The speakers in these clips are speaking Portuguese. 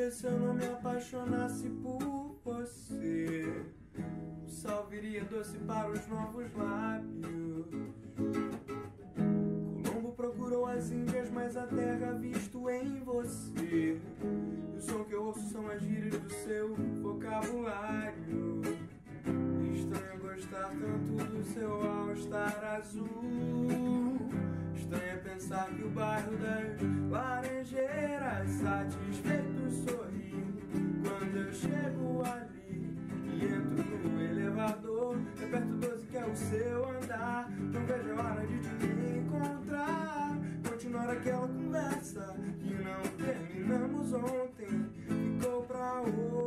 dia se eu não me apaixonasse por você, o sal viria doce para os novos lábios. Colombo procurou as Índias, mas a terra visto em você. E o som que eu ouço são as gírias do seu vocabulário. Estranho gostar tanto do seu all-star azul. Estranho pensar que o bairro das Laranjeiras satisfeito sorri quando eu chego ali e entro no elevador. Aperto 12 que é o seu andar. Não vejo a hora de te encontrar, continuar aquela conversa que não terminamos ontem, ficou pra hoje.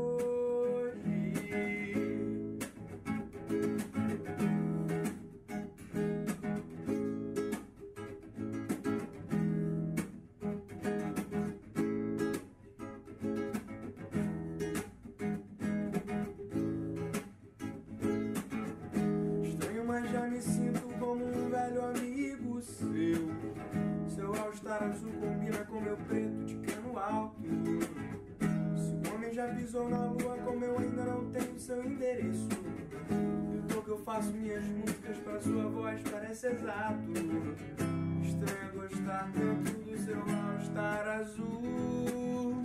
Mas já me sinto como um velho amigo seu. Seu all-star azul combina com meu preto de cano alto. Se o homem já pisou na lua, como eu ainda não tenho seu endereço, e o tom que eu faço minhas músicas pra sua voz parece exato. Estranho gostar tanto do seu all-star azul.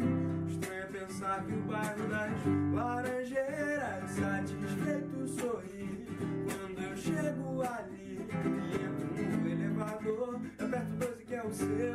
Estranho pensar que o bairro das Laranjeiras satisfeito sorri quando eu chego ali e entro no elevador. Aperto 12 que é o seu